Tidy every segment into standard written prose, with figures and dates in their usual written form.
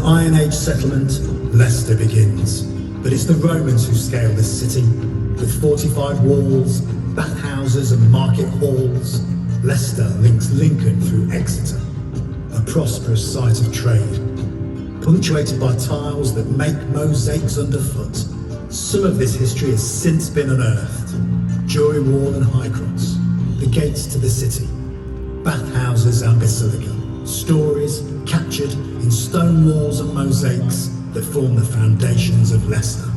Iron Age settlement, Leicester begins. But it's the Romans who scale this city. With fortified walls, bathhouses and market halls, Leicester links Lincoln through Exeter, a prosperous site of trade, punctuated by tiles that make mosaics underfoot. Some of this history has since been unearthed. Jury Wall and High Cross, the gates to the city, bathhouses and basilica, stories captured in stone walls and mosaics that form the foundations of Leicester.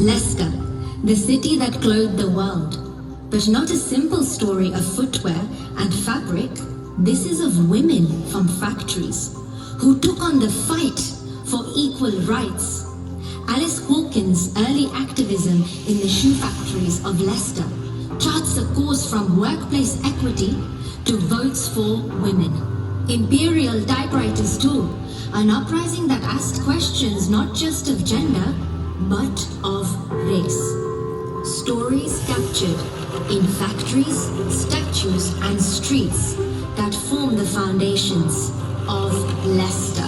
Leicester, the city that clothed the world. But not a simple story of footwear and fabric. This is of women from factories who took on the fight for equal rights. Alice Hawkins' early activism in the shoe factories of Leicester charts a course from workplace equity to votes for women. Imperial typewriters too, an uprising that asked questions not just of gender, but of race. Stories captured in factories, statues and streets that form the foundations of Leicester.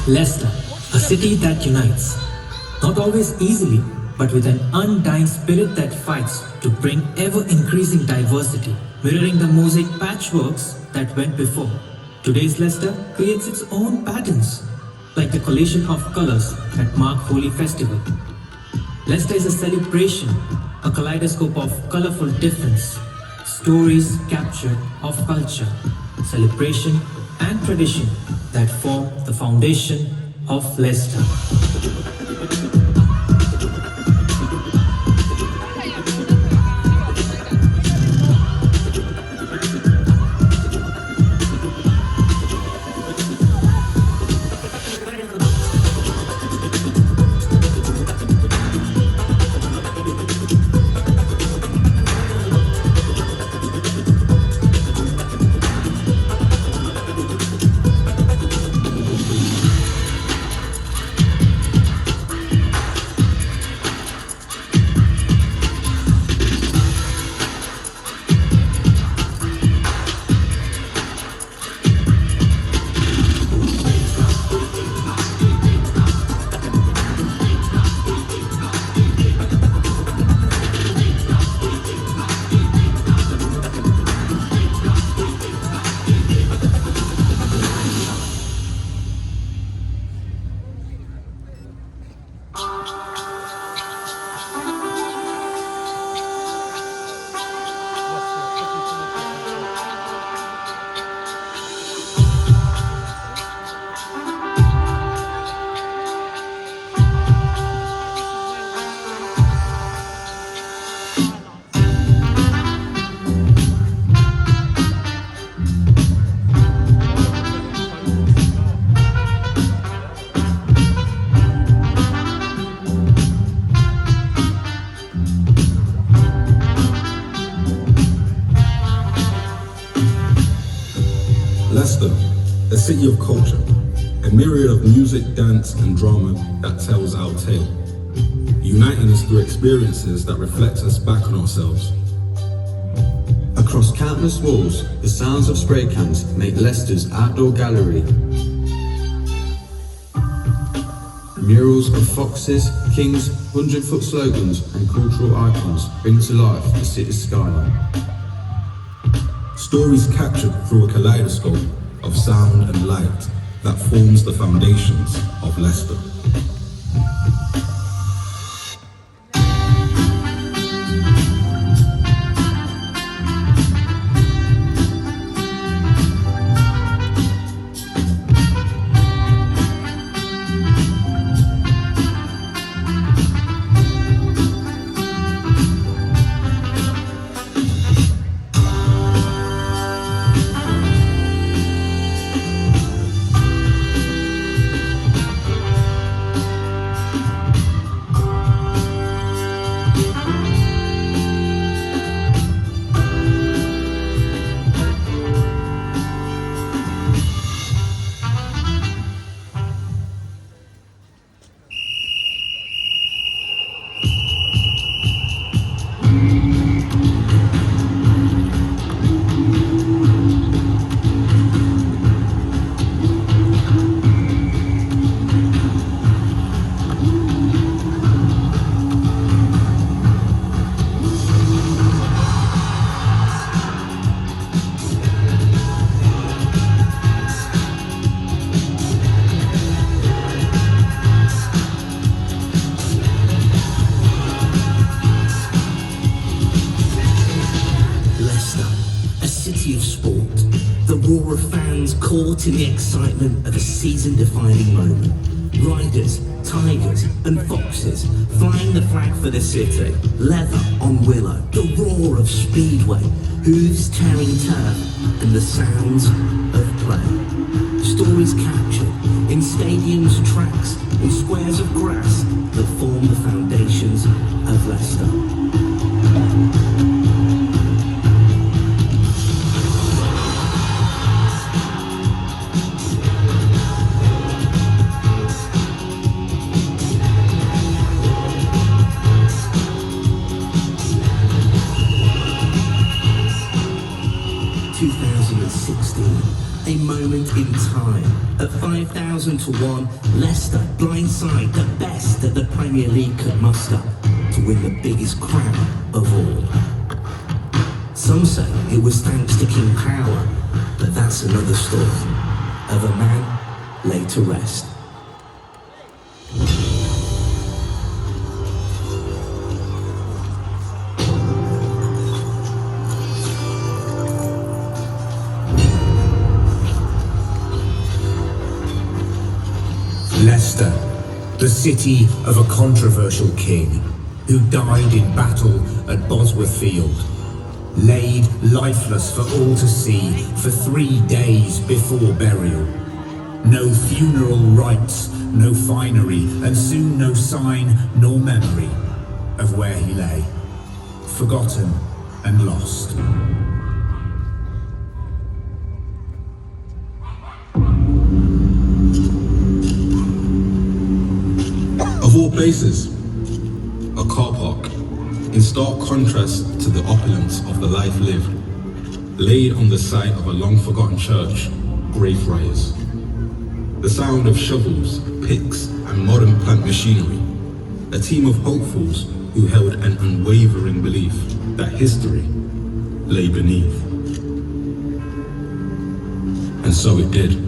Leicester, a city that unites, not always easily, but with an undying spirit that fights to bring ever-increasing diversity, mirroring the mosaic patchworks that went before. Today's Leicester creates its own patterns, like the collation of colors that mark Holy Festival. Leicester is a celebration, a kaleidoscope of colorful difference, stories captured of culture, celebration and tradition that form the foundation of Leicester. a city of culture, a myriad of music, dance and drama that tells our tale, uniting us through experiences that reflect us back on ourselves. Across countless walls, the sounds of spray cans make Leicester's outdoor gallery. Murals of foxes, kings, 100-foot slogans and cultural icons bring to life the city's skyline. Stories captured through a kaleidoscope of sound and light that forms the foundations of Leicester. roar of fans caught in the excitement of a season-defining moment. Riders, tigers and foxes flying the flag for the city. Leather on willow, the roar of speedway, hooves tearing turf and the sounds of play. Stories captured in stadiums, tracks and squares of grass that form the foundations of Leicester. 2016, a moment in time. At 5,000 to 1, Leicester blindside the best that the Premier League could muster to win the biggest crown of all. Some say it was thanks to King Power, but that's another story of a man laid to rest. Leicester, the city of a controversial king who died in battle at Bosworth Field, laid lifeless for all to see for 3 days before burial. No funeral rites, no finery, and soon no sign nor memory of where he lay, forgotten and lost. Of all places, a car park, in stark contrast to the opulence of the life lived, laid on the site of a long-forgotten church, Greyfriars. The sound of shovels, picks, and modern plant machinery, a team of hopefuls who held an unwavering belief that history lay beneath. And so it did.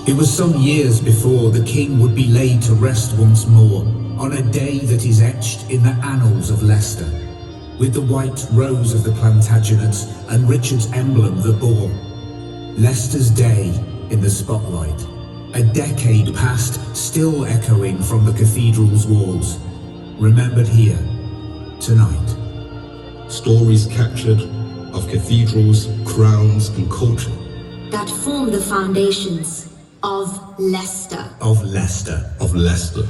It was some years before the king would be laid to rest once more on a day that is etched in the annals of Leicester, with the white rose of the Plantagenets and Richard's emblem the boar. Leicester's day in the spotlight, a decade past, still echoing from the cathedral's walls, remembered here, tonight. Stories captured of cathedrals, crowns and culture that form the foundations of Leicester. Of Leicester. of Leicester.